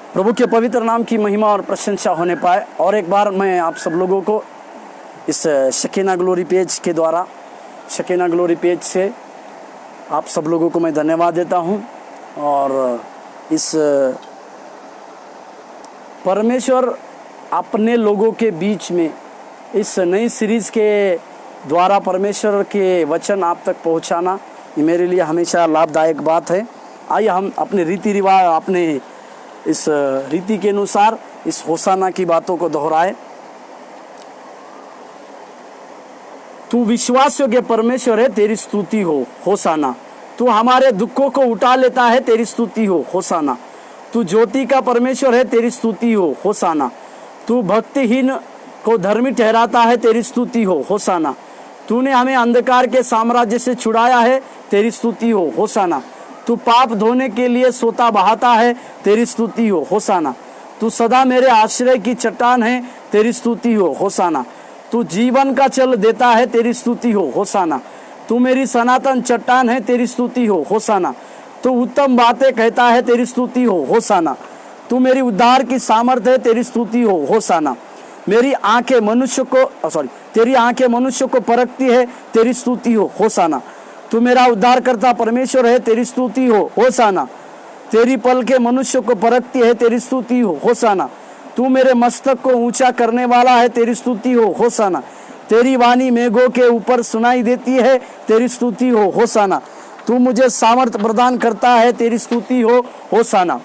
प्रभु के पवित्र नाम की महिमा और प्रशंसा होने पाए। और एक बार मैं आप सब लोगों को इस शकीना ग्लोरी पेज के द्वारा, शकीना ग्लोरी पेज से आप सब लोगों को मैं धन्यवाद देता हूं। और इस परमेश्वर अपने लोगों के बीच में इस नई सीरीज़ के द्वारा परमेश्वर के वचन आप तक पहुंचाना, ये मेरे लिए हमेशा लाभदायक बात है। आइए हम अपने रीति रिवाज, अपने इस रीति के अनुसार इस होसाना की बातों को दोहराए। तू विश्वास योग्य परमेश्वर है, तेरी स्तुति हो होसाना। तू हमारे दुखों को उठा लेता है, तेरी स्तुति हो होसाना। तू ज्योति का परमेश्वर है, तेरी स्तुति हो होसाना। तू भक्तिहीन को धर्मी ठहराता है, तेरी स्तुति हो होसाना। तूने हमें अंधकार के साम्राज्य से छुड़ाया है, तेरी स्तुति हो होसाना। तू पाप धोने के लिए सोता बहाता है, तेरी स्तुति हो होसाना। तू सदा मेरे आश्रय की चट्टान है, तेरी स्तुति हो होसाना। तू जीवन का जल देता है, तेरी स्तुति हो होसाना। तू मेरी सनातन चट्टान है, तेरी स्तुति हो होसाना। तू उत्तम बातें कहता है, तेरी स्तुति हो होसाना। तू मेरी उद्धार की सामर्थ है, तेरी स्तुति हो होसाना। तेरी आंखें मनुष्य को परखती है, तेरी स्तुति हो होसाना। तू मेरा उद्धार करता परमेश्वर है, तेरी स्तुति हो होसाना। तेरी पलकें मनुष्य को परखती है, तेरी स्तुति हो होसाना। तू मेरे मस्तक को ऊंचा करने वाला है, तेरी स्तुति हो होसाना। तेरी वाणी मेघों के ऊपर सुनाई देती है, तेरी स्तुति हो होसाना। तू मुझे सामर्थ प्रदान करता है, तेरी स्तुति हो होसाना।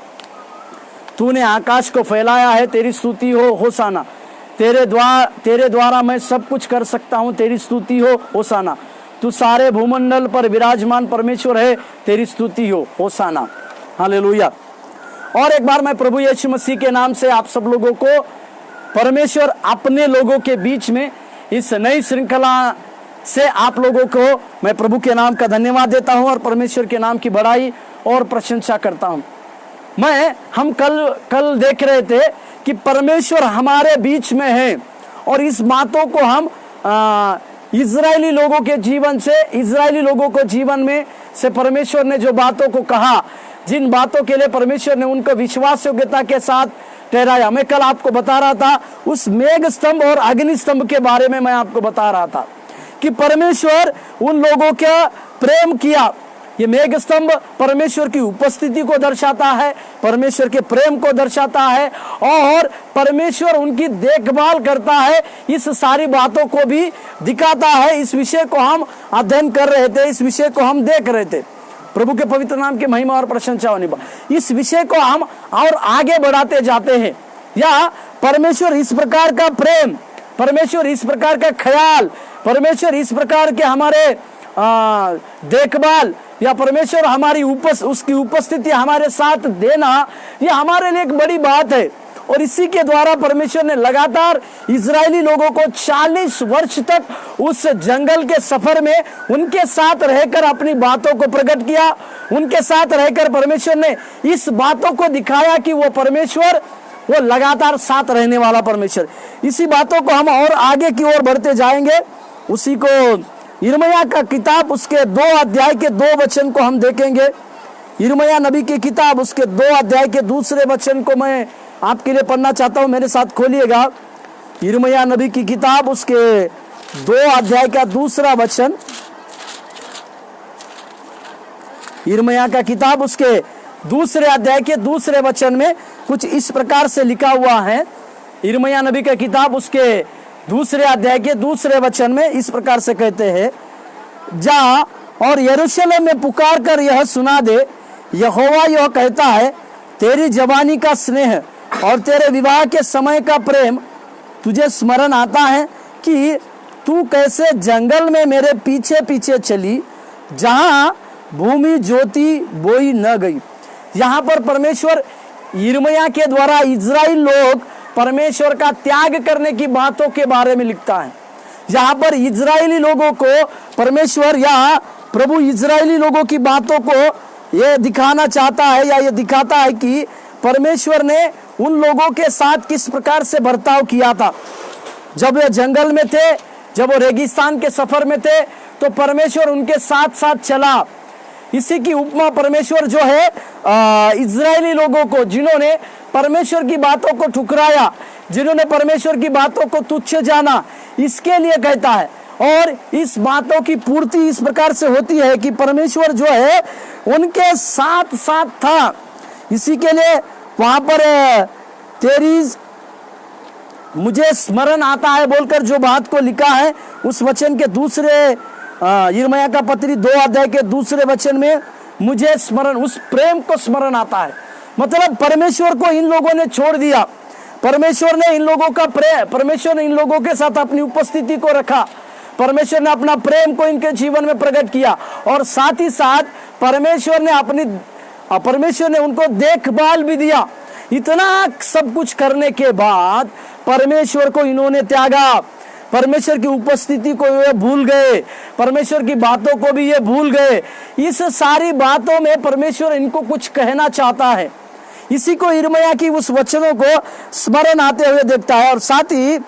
तूने आकाश को फैलाया है, तेरी स्तुति हो होसाना। तेरे द्वारा मैं सब कुछ कर सकता हूँ, तेरी स्तुति हो होसाना। तू सारे भूमंडल पर विराजमान परमेश्वर है, तेरी स्तुति हो होसाना। हालेलुया। और एक बार मैं प्रभु यीशु मसीह के नाम से आप सब लोगों को परमेश्वर अपने लोगों के बीच में इस नई श्रृंखला से आप लोगों को मैं प्रभु के नाम का धन्यवाद देता हूं और परमेश्वर के नाम की बड़ाई और प्रशंसा करता हूं। हम कल देख रहे थे कि परमेश्वर हमारे बीच में है और इस बातों को हम इजरायली लोगों के जीवन से, इजरायली लोगों को जीवन में से परमेश्वर ने जो बातों को कहा, जिन बातों के लिए परमेश्वर ने उनको विश्वास योग्यता के साथ ठहराया। मैं कल आपको बता रहा था उस मेघ स्तंभ और अग्नि स्तंभ के बारे में मैं आपको बता रहा था कि परमेश्वर उन लोगों का प्रेम किया। ये मेघ स्तंभ परमेश्वर की उपस्थिति को दर्शाता है, परमेश्वर के प्रेम को दर्शाता है और परमेश्वर उनकी देखभाल करता है, इस सारी बातों को भी दिखाता है। इस विषय को हम अध्ययन कर रहे थे, इस विषय को हम देख रहे थे। प्रभु के पवित्र नाम की महिमा और प्रशंसा होने पर इस विषय को हम और आगे बढ़ाते जाते हैं। या परमेश्वर इस प्रकार का प्रेम, परमेश्वर इस प्रकार का ख्याल, परमेश्वर इस प्रकार के हमारे देखभाल या परमेश्वर हमारी उसकी उपस्थिति हमारे साथ देना, यह हमारे लिए एक बड़ी बात है। और इसी के द्वारा परमेश्वर ने लगातार इजरायली लोगों को 40 वर्ष तक उस जंगल के सफर में उनके साथ रहकर अपनी बातों को प्रकट किया। उनके साथ रहकर परमेश्वर ने इस बातों को दिखाया कि वो परमेश्वर, वो लगातार साथ रहने वाला परमेश्वर। इसी बातों को हम और आगे की ओर बढ़ते जाएंगे। उसी को यिर्मयाह का किताब उसके 2 अध्याय के 2 वचन को हम देखेंगे। यिर्मयाह नबी की किताब उसके 2 अध्याय के दूसरे वचन को मैं आपके लिए पढ़ना चाहता हूं। मेरे साथ खोलिएगा यिर्मयाह नबी की किताब उसके 2 अध्याय का दूसरा वचन। यिर्मयाह का किताब उसके दूसरे अध्याय के दूसरे वचन में कुछ इस प्रकार से लिखा हुआ है। यिर्मयाह नबी का किताब उसके दूसरे अध्याय के दूसरे वचन में इस प्रकार से कहते हैं, जा और यरूशलेम में पुकार कर यह सुना दे, यहोवा यह कहता है, तेरी जवानी का स्नेह और तेरे विवाह के समय का प्रेम तुझे स्मरण आता है कि तू कैसे जंगल में मेरे पीछे पीछे चली, जहां भूमि ज्योति बोई न गई। यहाँ पर परमेश्वर यिर्मयाह के द्वारा इजराइल लोग परमेश्वर का त्याग करने की बातों के बारे में लिखता है। यहाँ पर इजरायली लोगों को परमेश्वर या प्रभु इजरायली लोगों की बातों को यह दिखाना चाहता है या यह दिखाता है कि परमेश्वर ने उन लोगों के साथ किस प्रकार से बर्ताव किया था। जब वे जंगल में थे, जब वो रेगिस्तान के सफर में थे, तो परमेश्वर उनके साथ साथ चला। इसी की उपमा परमेश्वर जो है इजरायली लोगों को, जिन्होंने परमेश्वर की बातों को ठुकराया, जिन्होंने परमेश्वर की बातों को तुच्छ जाना, इसके लिए कहता है। और इस बातों की पूर्ति इस प्रकार से होती है कि परमेश्वर जो है उनके साथ साथ था। इसी के लिए वहां पर तेरी मुझे स्मरण आता है बोलकर जो बात को लिखा है, उस वचन के दूसरे यिर्मयाह का पत्री 2 अध्याय के दूसरे वचन में मुझे स्मरण, उस प्रेम को स्मरण आता है। मतलब परमेश्वर को इन लोगों ने छोड़ दिया, परमेश्वर ने इन लोगों का परमेश्वर ने इन लोगों के साथ अपनी उपस्थिति को रखा, परमेश्वर ने अपना प्रेम को इनके जीवन में प्रकट किया, और साथ ही साथ परमेश्वर ने उनको देखभाल भी दिया। इतना सब कुछ करने के बाद परमेश्वर को इन्होंने त्यागा, परमेश्वर की उपस्थिति को ये भूल गए, परमेश्वर की बातों को भी ये भूल गए। इस सारी बातों में परमेश्वर इनको कुछ कहना चाहता है। इसी को यिर्मयाह की उस वचनों को स्मरण आते हुए देखता है। और साथ ही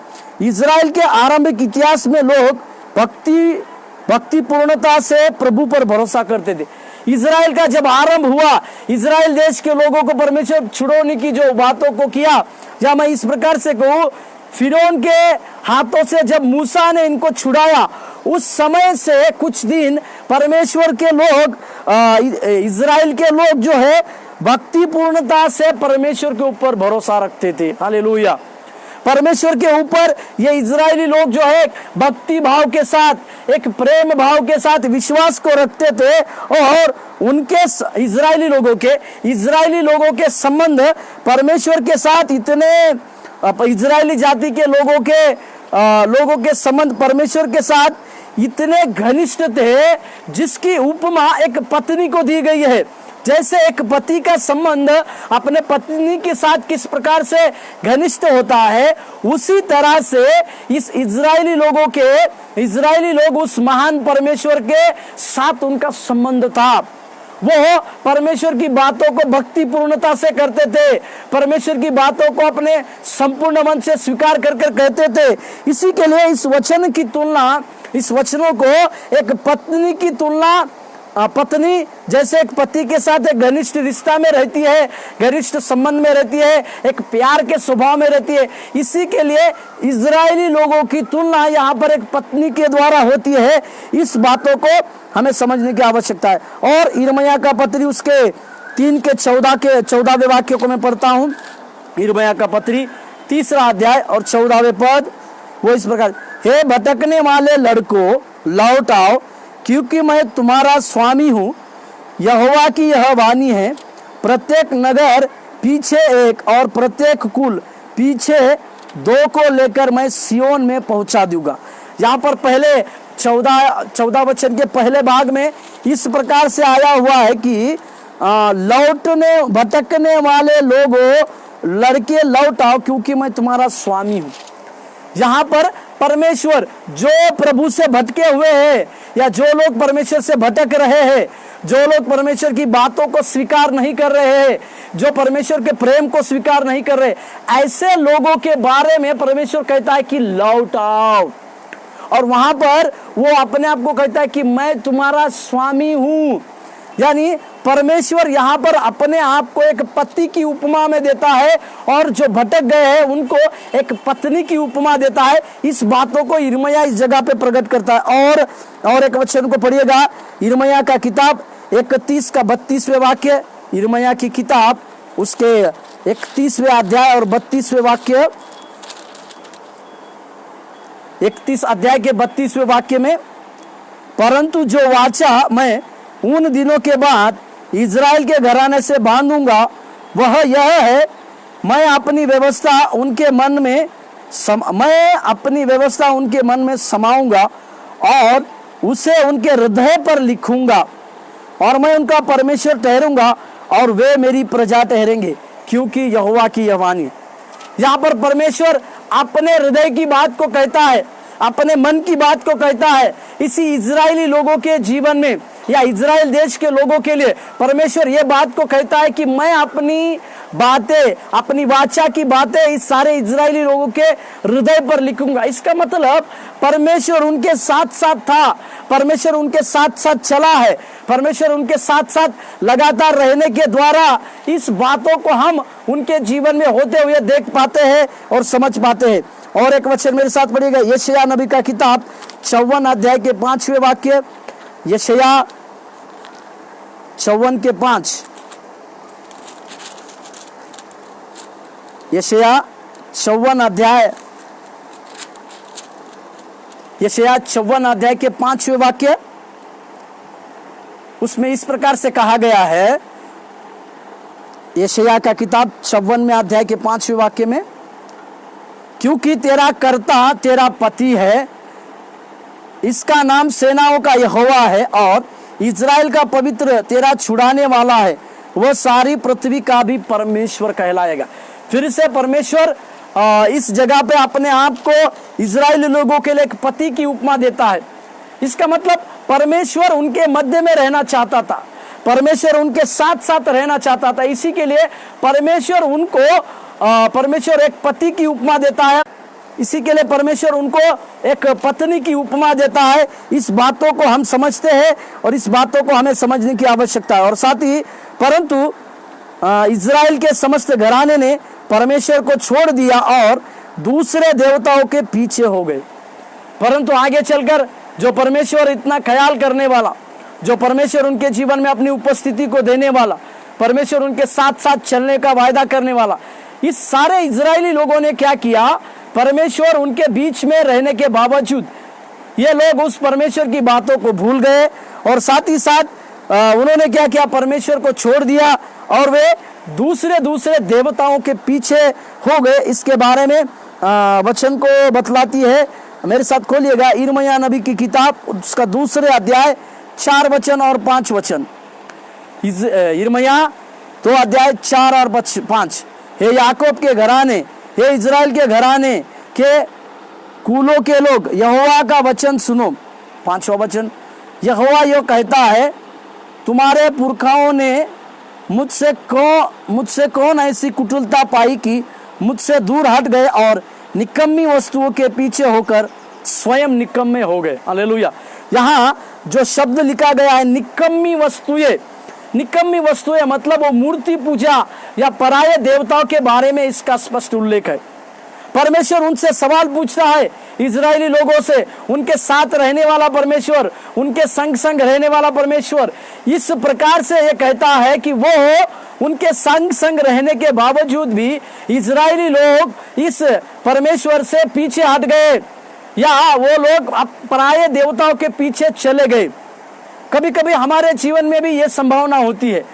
इजराइल के आरंभिक इतिहास में लोग भक्ति पूर्णता से प्रभु पर भरोसा करते थे। इजराइल का जब आरंभ हुआ, इजराइल देश के लोगों को परमेश्वर छुड़ाने की जो बातों को किया, या मैं इस प्रकार से कहूं, फिरौन के हाथों से जब मूसा ने इनको छुड़ाया, उस समय से कुछ दिन परमेश्वर के लोग, इजराइल के लोग जो है भक्ति पूर्णता से परमेश्वर के ऊपर भरोसा रखते थे। हालेलुया। परमेश्वर के ऊपर ये इजरायली लोग जो है भक्ति भाव के साथ, एक प्रेम भाव के साथ विश्वास को रखते थे। और उनके इजरायली लोगों के संबंध परमेश्वर के साथ इतने, इजरायली जाति के लोगों के संबंध परमेश्वर के साथ इतने घनिष्ठ थे, जिसकी उपमा एक पत्नी को दी गई है। जैसे एक पति का संबंध अपने पत्नी के साथ किस प्रकार से घनिष्ठ होता है, उसी तरह से इस इजरायली लोग उस महान परमेश्वर के साथ उनका संबंध था। वो परमेश्वर की बातों को भक्ति पूर्णता से करते थे, परमेश्वर की बातों को अपने संपूर्ण मन से स्वीकार कर कहते थे। इसी के लिए इस वचनों को एक पत्नी की तुलना, पत्नी जैसे एक पति के साथ एक घनिष्ठ रिश्ता में रहती है, घनिष्ठ संबंध में रहती है, एक प्यार के स्वभाव में रहती है, इसी के लिए इजरायली लोगों की तुलना यहाँ पर एक पत्नी के द्वारा होती है। इस बातों को हमें समझने की आवश्यकता है। और यिर्मयाह का पत्री उसके 3 के 14वें वाक्य को मैं पढ़ता हूँ। यिर्मयाह का पत्री 3 अध्याय और 14वें पद, वो इस प्रकार, हे भटकने वाले लड़कों लौट आओ, क्योंकि मैं तुम्हारा स्वामी हूँ। यहोवा की यह वाणी है, प्रत्येक नगर पीछे एक और प्रत्येक कुल पीछे 2 को लेकर मैं सियोन में पहुंचा दूंगा। यहाँ पर पहले 14 वचन के पहले भाग में इस प्रकार से आया हुआ है कि भटकने वाले लोगों लड़के लौट आओ, क्योंकि मैं तुम्हारा स्वामी हूँ। यहाँ पर परमेश्वर जो प्रभु से भटके हुए हैं, या जो लोग परमेश्वर से भटक रहे हैं, जो लोग परमेश्वर की बातों को स्वीकार नहीं कर रहे हैं, जो परमेश्वर के प्रेम को स्वीकार नहीं कर रहे, ऐसे लोगों के बारे में परमेश्वर कहता है कि लौट आओ। और वहां पर वो अपने आप को कहता है कि मैं तुम्हारा स्वामी हूं। यानी परमेश्वर यहाँ पर अपने आप को एक पति की उपमा में देता है, और जो भटक गए हैं उनको एक पत्नी की उपमा देता है। इस बातों को यिर्मयाह इस जगह पे प्रकट करता है। और एक वचन को पढ़िएगा, यिर्मयाह का किताब 31 का 32वें वाक्य, यिर्मयाह की किताब उसके 31वें अध्याय और 32वें वाक्य, 31 अध्याय के 32वें वाक्य में, परंतु जो वाचा मैं उन दिनों के बाद इजराइल के घराने से बांधूंगा वह यह है, मैं अपनी व्यवस्था उनके मन में समाऊंगा और उसे उनके हृदय पर लिखूंगा, और मैं उनका परमेश्वर ठहरूंगा और वे मेरी प्रजा ठहरेंगे, क्योंकि यहोवा की यह वाणी। यहाँ पर परमेश्वर अपने हृदय की बात को कहता है, अपने मन की बात को कहता है। इसी इजरायली लोगों के जीवन में या इजराइल देश के लोगों के लिए परमेश्वर ये बात को कहता है कि मैं अपनी बातें, अपनी वाचा की बातें इस सारे इजरायली लोगों के हृदय पर लिखूंगा। इसका मतलब परमेश्वर उनके साथ साथ था, परमेश्वर उनके साथ साथ चला है, परमेश्वर उनके साथ साथ लगातार रहने के द्वारा इस बातों को हम उनके जीवन में होते हुए देख पाते हैं और समझ पाते हैं। और एक वचन मेरे साथ पढ़िएगा, यशायाह नबी का किताब 54 अध्याय के 5वें वाक्य, यशायाह 54 के 5, यशायाह 54 अध्याय, यशायाह 54 अध्याय के 5वें वाक्य, उसमें इस प्रकार से कहा गया है, यशायाह का किताब 54 में अध्याय के 5वें वाक्य में, क्योंकि तेरा कर्ता तेरा पति है, इसका नाम सेनाओं का यहोवा है, और इज़राइल का पवित्र तेरा छुड़ाने वाला है, वह सारी पृथ्वी का भी परमेश्वर कहलाएगा। फिर से परमेश्वर इस जगह पे अपने आप को इज़राइल लोगों के लिए एक पति की उपमा देता है। इसका मतलब परमेश्वर उनके मध्य में रहना चाहता था, परमेश्वर उनके साथ साथ रहना चाहता था। इसी के लिए परमेश्वर उनको परमेश्वर एक पति की उपमा देता है, इसी के लिए परमेश्वर उनको एक पत्नी की उपमा देता है। इस बातों को हम समझते हैं और इस बातों को हमें समझने की आवश्यकता है। और साथ ही परंतु इज़राइल के समस्त घराने ने परमेश्वर को छोड़ दिया और दूसरे देवताओं के पीछे हो गए। परंतु आगे चलकर जो परमेश्वर इतना ख्याल करने वाला, जो परमेश्वर उनके जीवन में अपनी उपस्थिति को देने वाला, परमेश्वर उनके साथ साथ चलने का वायदा करने वाला, इस सारे इजरायली लोगों ने क्या किया, परमेश्वर उनके बीच में रहने के बावजूद ये लोग उस परमेश्वर की बातों को भूल गए और साथ ही साथ उन्होंने क्या किया, परमेश्वर को छोड़ दिया और वे दूसरे दूसरे देवताओं के पीछे हो गए। इसके बारे में वचन को बतलाती है, मेरे साथ खोलिएगा यिर्मयाह नबी की किताब, उसका 2 अध्याय 4 वचन और 5 वचन। यिर्मयाह 2 अध्याय 4 और 5। हे याकूब के घराने, हे इज़राइल के घराने के कुलों के लोग, यहोवा का वचन सुनो। 5वां वचन, यहोवा यो कहता है, तुम्हारे पुरखाओं ने मुझसे कौन ऐसी कुटिलता पाई कि मुझसे दूर हट गए और निकम्मी वस्तुओं के पीछे होकर स्वयं निकम्मे हो गए। हालेलुया। यहाँ जो शब्द लिखा गया है निकम्मी वस्तुएं, निकम्मी वस्तुएं मतलब वो मूर्ति पूजा या पराये देवताओं के बारे में इसका स्पष्ट उल्लेख है। परमेश्वर उनसे सवाल पूछता है, इजरायली लोगों से, उनके साथ रहने वाला परमेश्वर, उनके संग संग रहने वाला परमेश्वर इस प्रकार से ये कहता है कि वो उनके संग संग रहने के बावजूद भी इजरायली लोग इस परमेश्वर से पीछे हट गए या वो लोग पराये देवताओं के पीछे चले गए। कभी कभी हमारे जीवन में भी ये संभावना होती है,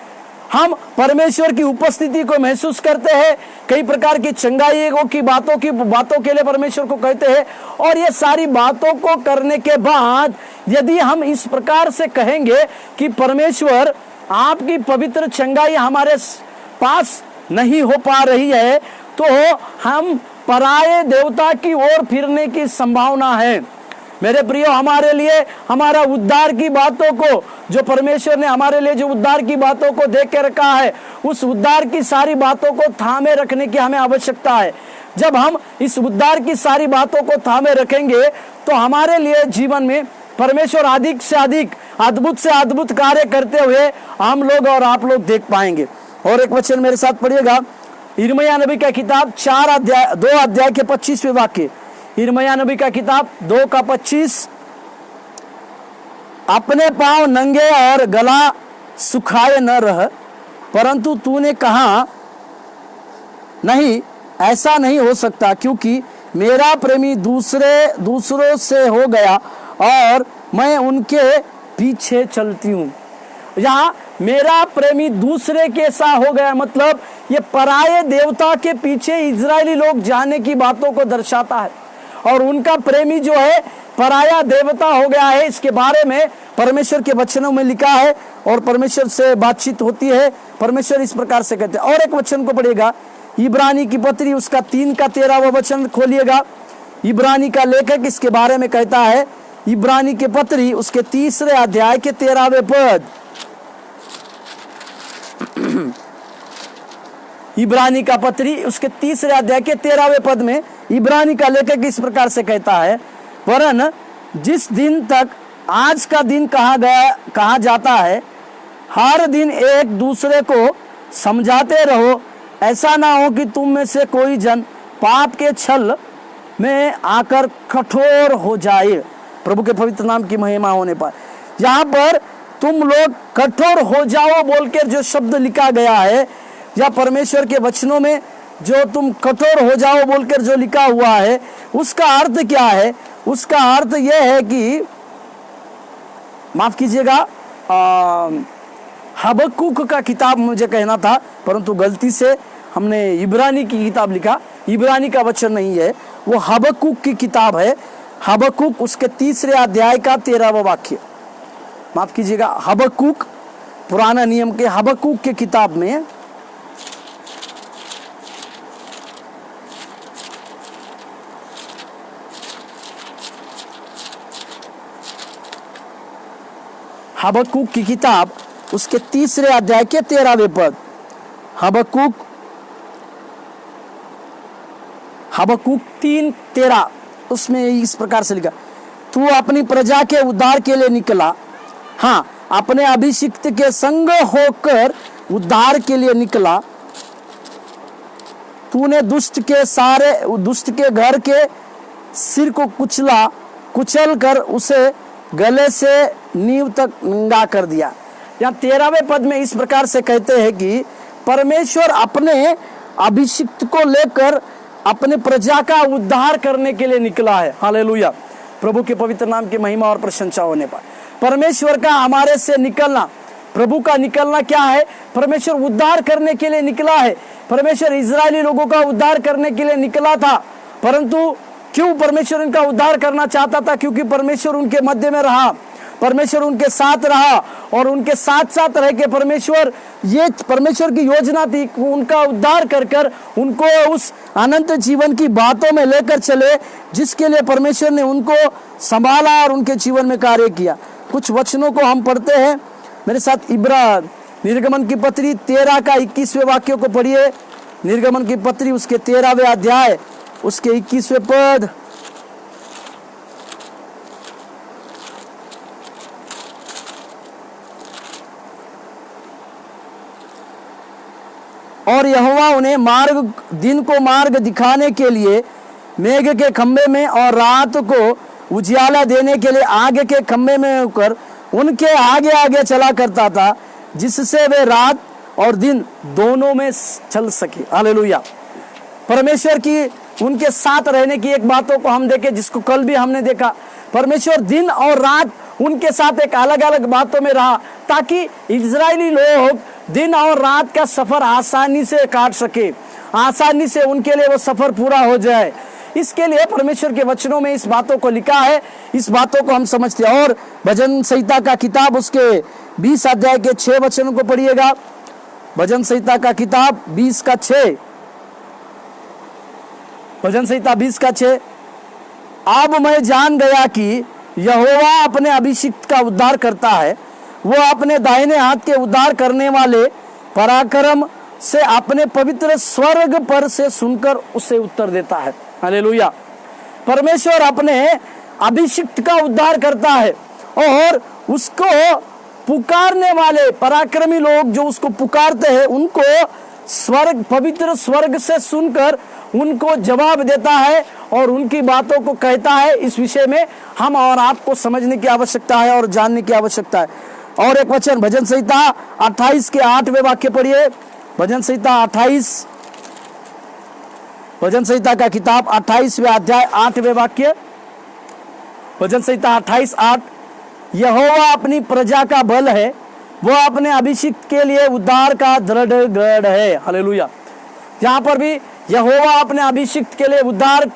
हम परमेश्वर की उपस्थिति को महसूस करते हैं, कई प्रकार की चंगाइयों की बातों के लिए परमेश्वर को कहते हैं, और ये सारी बातों को करने के बाद यदि हम इस प्रकार से कहेंगे कि परमेश्वर आपकी पवित्र चंगाई हमारे पास नहीं हो पा रही है, तो हम पराये देवता की ओर फिरने की संभावना है। मेरे प्रियो, हमारे लिए हमारा उद्धार की बातों को, जो परमेश्वर ने हमारे लिए जो उद्धार की बातों को देख के रखा है, उस उद्धार की सारी बातों को थामे रखने की हमें आवश्यकता है। जब हम इस उद्धार की सारी बातों को थामे रखेंगे तो हमारे लिए जीवन में परमेश्वर अधिक से अधिक, अद्भुत से अद्भुत कार्य करते हुए हम लोग और आप लोग देख पाएंगे। और एक वचन मेरे साथ पढ़िएगा, यिर्मयाह नबी का किताब 2 अध्याय के 25वें वाक्य। यिर्मयाह नबी का किताब 2 का 25, अपने पांव नंगे और गला सुखाए न रह, परंतु तूने कहा नहीं, ऐसा नहीं हो सकता, क्योंकि मेरा प्रेमी दूसरों से हो गया और मैं उनके पीछे चलती हूँ। यहाँ मेरा प्रेमी दूसरे के सा हो गया मतलब ये पराये देवता के पीछे इजरायली लोग जाने की बातों को दर्शाता है, और उनका प्रेमी जो है पराया देवता हो गया है। इसके बारे में परमेश्वर के वचनों में लिखा है और परमेश्वर से बातचीत होती है। परमेश्वर इस प्रकार से कहते हैं। और एक वचन को पढ़िएगा, इब्रानी की पत्री उसका 3 का 13वां वचन खोलिएगा। इब्रानी का लेखक इसके बारे में कहता है, इब्रानी के पत्री उसके 3 अध्याय के 13वें पद, इब्रानी का पत्री उसके 3 अध्याय के 13वें पद में इब्रानी का लेखक इस प्रकार से कहता है, वरन जिस दिन तक आज का दिन कहा जाता है, हर दिन एक दूसरे को समझाते रहो, ऐसा ना हो कि तुम में से कोई जन पाप के छल में आकर कठोर हो जाए। प्रभु के पवित्र नाम की महिमा होने पर यहाँ पर तुम लोग कठोर हो जाओ बोलकर जो शब्द लिखा गया है, या परमेश्वर के वचनों में जो तुम कठोर हो जाओ बोलकर जो लिखा हुआ है, उसका अर्थ क्या है? उसका अर्थ यह है कि, माफ कीजिएगा, हबक्कुक का किताब मुझे कहना था, परंतु गलती से हमने इब्रानी की किताब लिखा। इब्रानी का वचन नहीं है, वो हबक्कुक की किताब है। हबक्कुक उसके 3 अध्याय का 13वां वाक्य, माफ कीजिएगा, हबक्कुक पुराना नियम के हबक्कुक के किताब में हबक्कुक की किताब उसके 3 अध्याय के 13वें पद, हबक्कुक 3:13, उसमें इस प्रकार से लिखा, तू अपनी प्रजा के उद्धार के लिए निकला, हाँ अपने अभिषिक्त के संग होकर उद्धार के लिए निकला। तूने दुष्ट के घर के सिर को कुचल कर उसे गले से नींव तक नंगा कर दिया। यहाँ 13वें पद में इस प्रकार से कहते हैं कि परमेश्वर अपने अभिषिक्त को लेकर अपने प्रजा का उद्धार करने के लिए निकला है। हालेलुया, प्रभु के पवित्र नाम की महिमा और प्रशंसा होने पर परमेश्वर का हमारे से निकलना, प्रभु का निकलना क्या है? परमेश्वर उद्धार करने के लिए निकला है। परमेश्वर इजरायली लोगों का उद्धार करने के लिए निकला था, परंतु क्यों परमेश्वर उनका उद्धार करना चाहता था? क्योंकि परमेश्वर उनके मध्य में रहा, परमेश्वर उनके साथ रहा, और उनके साथ साथ रह के परमेश्वर की योजना थी उनका उद्धार कर उनको उस अनंत जीवन की बातों में लेकर चले, जिसके लिए परमेश्वर ने उनको संभाला और उनके जीवन में कार्य किया। कुछ वचनों को हम पढ़ते हैं मेरे साथ। निर्गमन की पत्री 13 का 21वें वाक्य को पढ़िए। निर्गमन की पत्री उसके 13वें अध्याय उसके 21वें पद, और यहोवा उन्हें दिन को मार्ग दिखाने के लिए मेघ के खंभे में और रात को उजियाला देने के लिए आगे के खंभे में होकर उनके आगे आगे चला करता था, जिससे वे रात और दिन दोनों में चल सके। हालेलुया। परमेश्वर की उनके साथ रहने की एक बातों को हम देखें, जिसको कल भी हमने देखा। परमेश्वर दिन और रात उनके साथ एक अलग अलग बातों में रहा, ताकि इजरायली लोग दिन और रात का सफर आसानी से काट सके, आसानी से उनके लिए वो सफर पूरा हो जाए। इसके लिए परमेश्वर के वचनों में इस बातों को लिखा है, इस बातों को हम समझते हैं। और भजन संहिता का किताब उसके 20 अध्याय के 6 वचनों को पढ़िएगा। भजन संहिता का किताब 20 का 6, भजन संहिता 20 का 6, अब मैं जान गया कि यहोवा अपने अभिषिक्त का उद्धार करता है, वो अपने दाहिने हाथ के उद्धार करने वाले पराक्रम से अपने पवित्र स्वर्ग पर से सुनकर उसे उत्तर देता है। हालेलुया। परमेश्वर अपने अभिषिक्त का उद्धार करता है, और उसको पुकारने वाले पराक्रमी लोग जो उसको पुकारते हैं, उनको पवित्र स्वर्ग से सुनकर उनको जवाब देता है और उनकी बातों को कहता है। इस विषय में हम और आपको समझने की आवश्यकता है और जानने की आवश्यकता है। और एक वचन भजन संहिता 28 के 8वें वाक्य पढ़िए। भजन संहिता 28, भजन संहिता का किताब 28वें अध्याय 8वें वाक्य, भजन संहिता 28:8, यहोवा अपनी प्रजा का बल है, वो अपने अभिषिक्त के लिए उद्धार का दृढ़ गढ़ है। हालेलुया। यहाँ पर भी यहोवा अपने अभिषिक्त के लिए उद्धार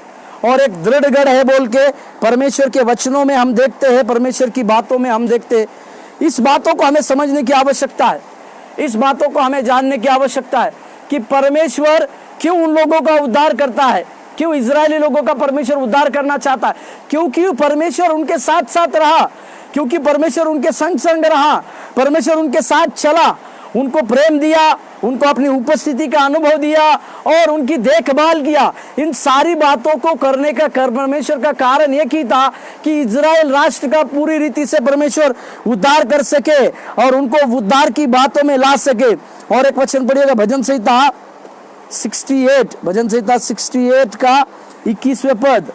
और एक दृढ़ गढ़ है बोल के परमेश्वर के वचनों में हम देखते हैं, परमेश्वर की बातों में हम देखते हैं। इस बातों को हमें समझने की आवश्यकता है, इस बातों को हमें जानने की आवश्यकता है कि परमेश्वर क्यों उन लोगों का उद्धार करता है, क्यों इजरायली लोगों का परमेश्वर उद्धार करना चाहता है? क्योंकि परमेश्वर उनके साथ साथ रहा, क्योंकि परमेश्वर उनके संग संग रहा, परमेश्वर उनके साथ चला, उनको प्रेम दिया, उनको अपनी उपस्थिति का अनुभव दिया और उनकी देखभाल किया। इन सारी बातों को करने का परमेश्वर का कारण यह ही था कि इजराइल राष्ट्र का पूरी रीति से परमेश्वर उद्धार कर सके और उनको उद्धार की बातों में ला सके। और एक वचन पढ़िएगा, भजन संहिता 68, भजन संहिता 68 का 21वें पद।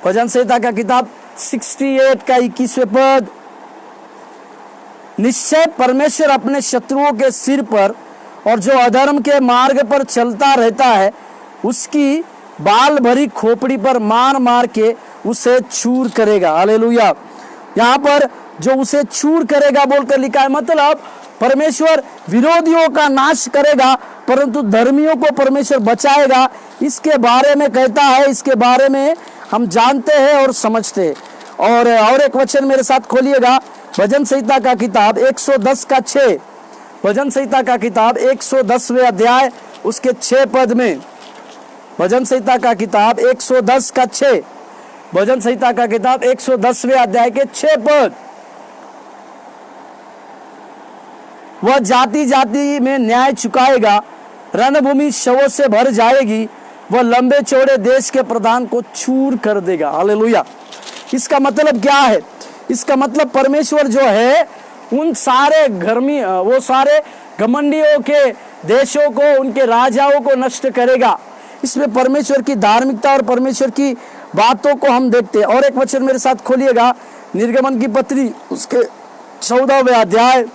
भजन संहिता का किताब 68 का 21वें पद। निश्चय परमेश्वर अपने शत्रुओं के सिर पर और जो अधर्म के मार्ग पर चलता रहता है उसकी बाल भरी खोपड़ी पर मार मार के उसे चूर करेगा। हालेलुया। यहाँ पर जो उसे चूर करेगा बोलकर लिखा है, मतलब परमेश्वर विरोधियों का नाश करेगा परंतु धर्मियों को परमेश्वर बचाएगा। इसके बारे में कहता है, इसके बारे में हम जानते हैं और समझते हैं। और एक वचन मेरे साथ खोलिएगा, भजन संहिता का किताब 110 का 6, भजन संहिता का किताब 110वें अध्याय उसके 6 पद में। भजन संहिता का किताब 110 का 6, भजन संहिता का किताब 110वें अध्याय के 6 पद। वह जाति जाति में न्याय चुकाएगा, रणभूमि शवों से भर जाएगी, वह लंबे चौड़े देश के प्रधान को चूर कर देगा। हालेलुया। इसका मतलब क्या है? इसका मतलब परमेश्वर जो है उन सारे वो सारे घमंडियों के देशों को, उनके राजाओं को नष्ट करेगा। इसमें परमेश्वर की धार्मिकता और परमेश्वर की बातों को हम देखते हैं। और एक वचन मेरे साथ खोलिएगा, निर्गमन की पत्री उसके 14वें अध्याय,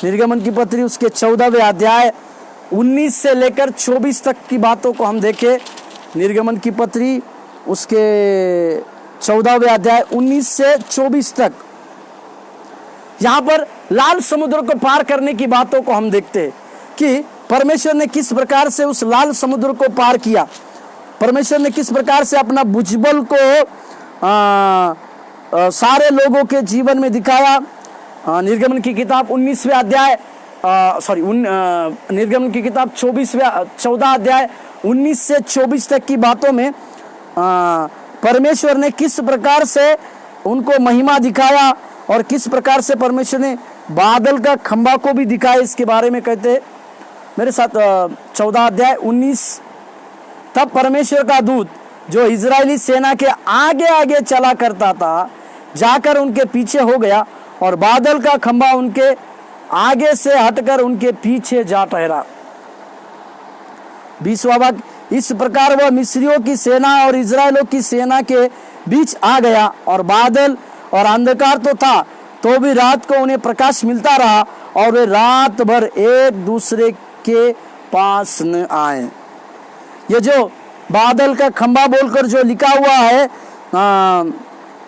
निर्गमन की पत्री उसके 14वें अध्याय 19 से लेकर 24 तक की बातों को हम देखें। निर्गमन की पत्री उसके 14वें अध्याय 19 से 24 तक, यहाँ पर लाल समुद्र को पार करने की बातों को हम देखते हैं कि परमेश्वर ने किस प्रकार से उस लाल समुद्र को पार किया, परमेश्वर ने किस प्रकार से अपना भुजबल को सारे लोगों के जीवन में दिखाया। निर्गमन की किताब 19वें अध्याय निर्गमन की किताब 14 अध्याय 19 से 24 तक की बातों में परमेश्वर ने किस प्रकार से उनको महिमा दिखाया और किस प्रकार से परमेश्वर ने बादल का खंबा को भी दिखाया। इसके बारे में कहते हैं मेरे साथ 14 अध्याय 19। तब परमेश्वर का दूत जो इजरायली सेना के आगे आगे चला करता था जाकर उनके पीछे हो गया और बादल का खंबा उनके आगे से हटकर उनके पीछे जा ठहरा। 20वां वाक्य, इस प्रकार वह मिस्रियों की सेना और इजरायलों की सेना के बीच आ गया और बादल और अंधकार तो था तो भी रात को उन्हें प्रकाश मिलता रहा और वे रात भर एक दूसरे के पास न आए। ये जो बादल का खंबा बोलकर जो लिखा हुआ है,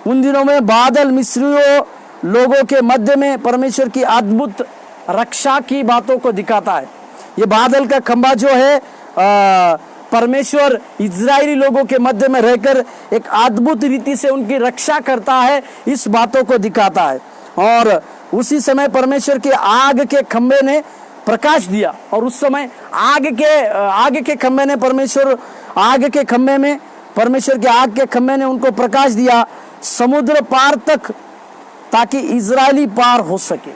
उन दिनों में बादल मिस्रियों लोगों के मध्य में परमेश्वर की अद्भुत रक्षा की बातों को दिखाता है। ये बादल का खंबा जो है परमेश्वर इजरायली लोगों के मध्य में रहकर एक अद्भुत रीति से उनकी रक्षा करता है, इस बातों को दिखाता है। और उसी समय परमेश्वर के आग के खंबे ने प्रकाश दिया और उस समय आग के खंबे ने परमेश्वर के आग के खंबे ने उनको प्रकाश दिया समुद्र पार तक, ताकि इजरायली पार हो सके।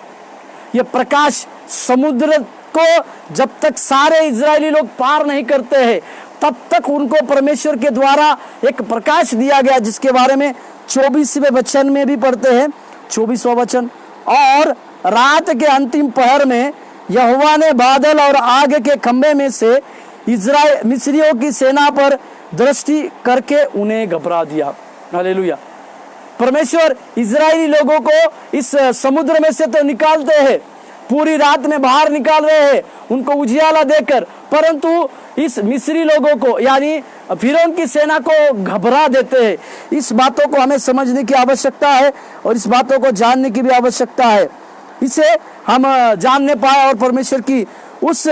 ये प्रकाश समुद्र को जब तक सारे इजरायली लोग पार नहीं करते हैं तब तक उनको परमेश्वर के द्वारा एक प्रकाश दिया गया, जिसके बारे में 24वें वचन में भी पढ़ते हैं। 24वां वचन, और रात के अंतिम पहर में यहोवा ने बादल और आग के खंबे में से मिस्रियों की सेना पर दृष्टि करके उन्हें घबरा दिया। हालेलुया। परमेश्वर इजरायली लोगों को इस समुद्र में से तो निकालते हैं, पूरी रात में बाहर निकाल रहे हैं उनको उजियाला देकर, परंतु इस मिस्री लोगों को यानी फिरौन की सेना को घबरा देते हैं। इस बातों को हमें समझने की आवश्यकता है और इस बातों को जानने की भी आवश्यकता है। इसे हम जानने पाए और परमेश्वर की उस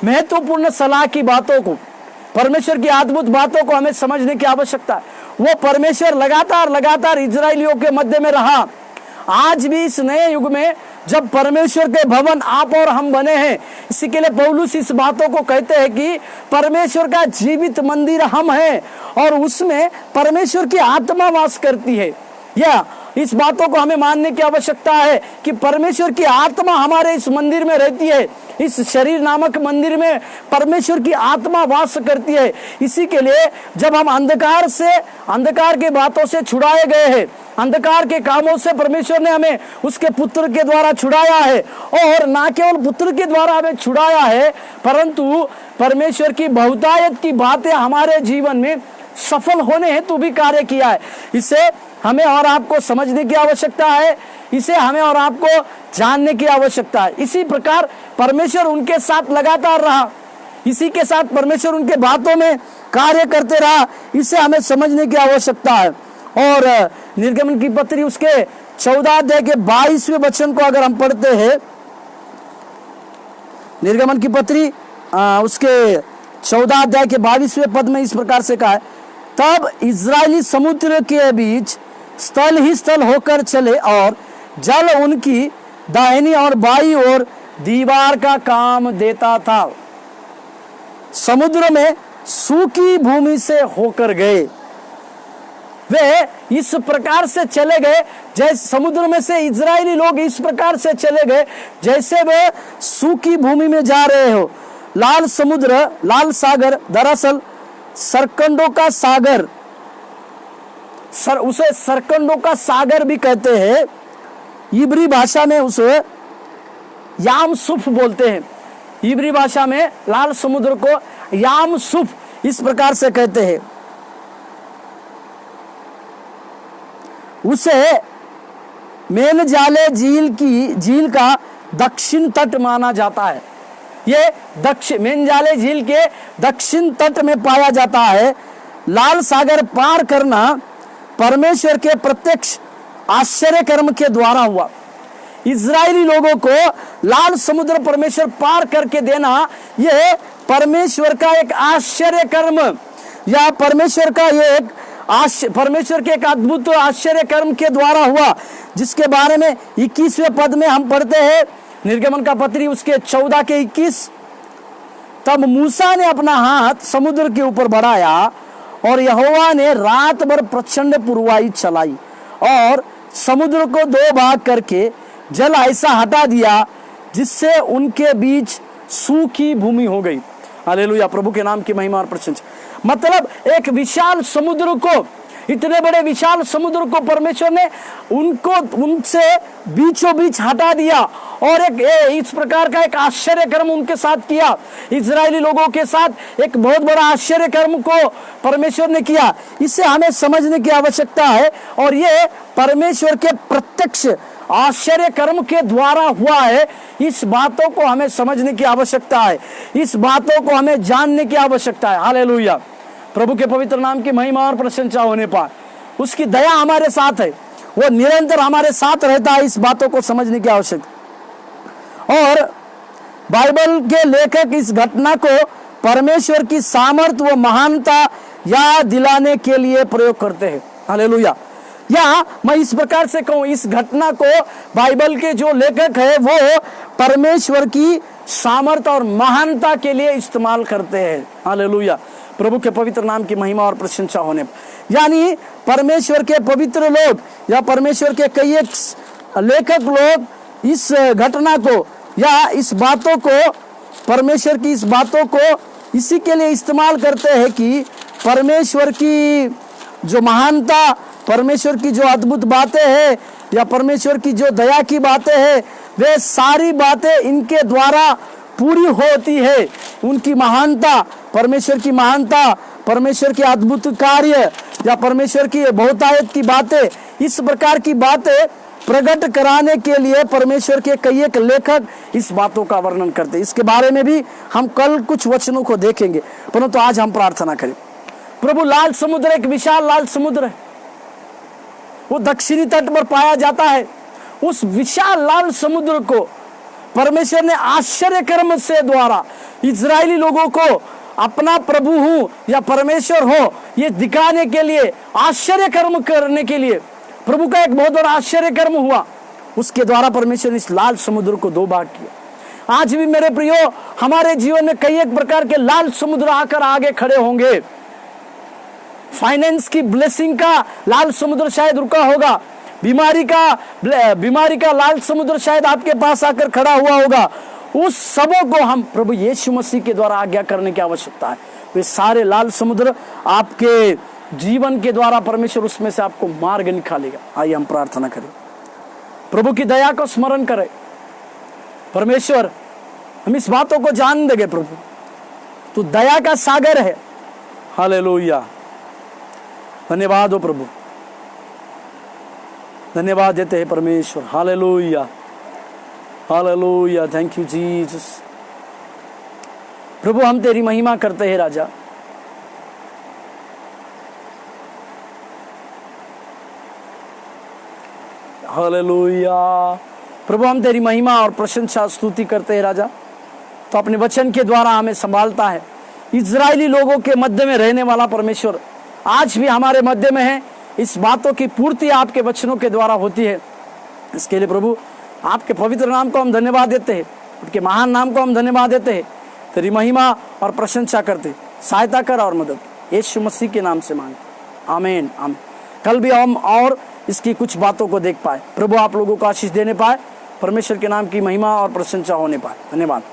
महत्वपूर्ण सलाह की बातों को परमेश्वर की अद्भुत बातों को हमें समझने की आवश्यकता है। वो परमेश्वर लगातार इजरायलियों के मध्य में रहा। आज भी इस नए युग में जब परमेश्वर के भवन आप और हम बने हैं, इसी के लिए पौलुस इस बातों को कहते हैं कि परमेश्वर का जीवित मंदिर हम हैं और उसमें परमेश्वर की आत्मा वास करती है। या इस बातों को हमें मानने की आवश्यकता है कि परमेश्वर की आत्मा हमारे इस मंदिर में रहती है। इस शरीर नामक मंदिर में परमेश्वर की आत्मा वास करती है। इसी के लिए जब हम अंधकार के बातों से छुड़ाए गए हैं, अंधकार के कामों से परमेश्वर ने हमें उसके पुत्र के द्वारा छुड़ाया है, और ना केवल पुत्र के द्वारा हमें छुड़ाया है परंतु परमेश्वर की बहुतायत की बातें हमारे जीवन में सफल होने हेतु भी कार्य किया है। इसे हमें और आपको समझने की आवश्यकता है, इसे हमें और आपको जानने की आवश्यकता है। इसी प्रकार परमेश्वर उनके साथ लगातार रहा, इसी के साथ परमेश्वर उनके बातों में कार्य करते रहा, इसे हमें समझने की आवश्यकता है। और निर्गमन की पत्री उसके 14 अध्याय के 22वें वचन को अगर हम पढ़ते हैं, निर्गमन की पत्री उसके 14 अध्याय के 22वें पद में इस प्रकार से कहा है, तब इजरायली समुद्र के बीच स्थल ही स्थल होकर चले और जल उनकी दाहिनी और बाईं ओर दीवार का काम देता था। समुद्र में सूखी भूमि से होकर गए। वे इस प्रकार से चले गए, जैसे समुद्र में से इजरायली लोग इस प्रकार से चले गए जैसे वे सूखी भूमि में जा रहे हो। लाल सागर दरअसल सरकंडों का सागर, उसे सरकंडों का सागर भी कहते हैं। इब्री भाषा में उसे याम सुफ बोलते हैं। इब्री भाषा में लाल समुद्र को याम सुफ इस प्रकार से कहते हैं। उसे मेनजाले झील का दक्षिण तट माना जाता है। ये मेनजाले झील के दक्षिण तट में पाया जाता है। लाल सागर पार करना परमेश्वर के प्रत्यक्ष आश्चर्य कर्म के द्वारा हुआ। इजरायली लोगों को लाल समुद्र परमेश्वर पार करके देना, यह परमेश्वर का एक आश्चर्य कर्म या परमेश्वर के एक अद्भुत आश्चर्य कर्म के द्वारा हुआ, जिसके बारे में 21वें पद में हम पढ़ते हैं, निर्गमन का पत्री उसके 14 के 21। तब मूसा ने अपना हाथ समुद्र के ऊपर बढ़ाया और यहोवा ने रात भर प्रचंड पुरवाई चलाई और समुद्र को 2 भाग करके जल ऐसा हटा दिया जिससे उनके बीच सूखी भूमि हो गई। हालेलुया, प्रभु के नाम की महिमा और प्रशंसा। मतलब एक विशाल समुद्र को, इतने बड़े विशाल समुद्र को परमेश्वर ने उनसे बीचों बीच हटा दिया और इस प्रकार का एक आश्चर्य कर्म उनके साथ किया। इजरायली लोगों के साथ एक बहुत बड़ा आश्चर्य कर्म को परमेश्वर ने किया। इसे हमें समझने की आवश्यकता है और ये परमेश्वर के प्रत्यक्ष आश्चर्य कर्म के द्वारा हुआ है। इस बातों को हमें समझने की आवश्यकता है, इस बातों को हमें जानने की आवश्यकता है। हालेलुया, प्रभु के पवित्र नाम की महिमा और प्रशंसा होने पर उसकी दया हमारे साथ है, वो निरंतर हमारे साथ रहता है। इस बातों को समझने की आवश्यकता। और बाइबल के लेखक इस घटना को परमेश्वर की सामर्थ व महानता याद दिलाने के लिए प्रयोग करते हैं। हालेलुया। या मैं इस प्रकार से कहूं, इस घटना को बाइबल के जो लेखक है वो परमेश्वर की सामर्थ और महानता के लिए इस्तेमाल करते हैं। हालेलुया, प्रभु के पवित्र नाम की महिमा और प्रशंसा होने पर। यानी परमेश्वर के पवित्र लोग या परमेश्वर के कई एक लेखक लोग इस घटना को या इस बातों को, परमेश्वर की इस बातों को इसी के लिए इस्तेमाल करते हैं कि परमेश्वर की जो महानता, परमेश्वर की जो अद्भुत बातें हैं या परमेश्वर की जो दया की बातें हैं, वे सारी बातें इनके द्वारा पूरी होती है। उनकी महानता, परमेश्वर की महानता, परमेश्वर के अद्भुत कार्य या परमेश्वर की बहुतायत की बातें, इस प्रकार की बातें प्रकट कराने के लिए परमेश्वर के कई एक लेखक इस बातों का वर्णन करते हैं। इसके बारे में भी हम कल कुछ वचनों को देखेंगे, परंतु आज हम प्रार्थना करें। प्रभु, लाल समुद्र एक विशाल लाल समुद्र है, वो दक्षिणी तट पर पाया जाता है। उस विशाल लाल समुद्र को परमेश्वर ने आश्चर्य कर्म से द्वारा इजरायली लोगों को अपना प्रभु हूं या परमेश्वर हो, ये दिखाने के लिए, आश्चर्य कर्म करने के लिए प्रभु का एक बहुत बड़ा आश्चर्य कर्म हुआ। उसके द्वारा परमेश्वर ने इस लाल समुद्र को 2 भाग किया। आज भी मेरे प्रियो, हमारे जीवन में कई एक प्रकार के लाल समुद्र आकर आगे खड़े होंगे। फाइनेंस की ब्लेसिंग का लाल समुद्र शायद रुका होगा, बीमारी का लाल समुद्र शायद आपके पास आकर खड़ा हुआ होगा। उस सबों को हम प्रभु यीशु मसीह के द्वारा आज्ञा करने की आवश्यकता है। वे सारे लाल समुद्र आपके जीवन के द्वारा परमेश्वर उसमें से आपको मार्ग निकालेगा। आइए हम प्रार्थना करें, प्रभु की दया को स्मरण करें। परमेश्वर, हम इस बातों को जान देंगे प्रभु, तू दया का सागर है। हालेलुया, धन्यवाद हो प्रभु, धन्यवाद देते हैं परमेश्वर। हालेलुया, हालेलुया, थैंक यू जीसस। प्रभु हम तेरी महिमा करते हैं राजा। हालेलुया, प्रभु हम तेरी महिमा और प्रशंसा स्तुति करते हैं राजा। तो अपने वचन के द्वारा हमें संभालता है। इजरायली लोगों के मध्य में रहने वाला परमेश्वर आज भी हमारे मध्य में है। इस बातों की पूर्ति आपके वचनों के द्वारा होती है। इसके लिए प्रभु आपके पवित्र नाम को हम धन्यवाद देते हैं, आपके महान नाम को हम धन्यवाद देते हैं। तेरी महिमा और प्रशंसा करते, सहायता कर और मदद, यीशु मसीह के नाम से मांगते, आमीन आमीन। कल भी हम और इसकी कुछ बातों को देख पाए। प्रभु आप लोगों को आशीष देने पाए, परमेश्वर के नाम की महिमा और प्रशंसा होने पाए। धन्यवाद।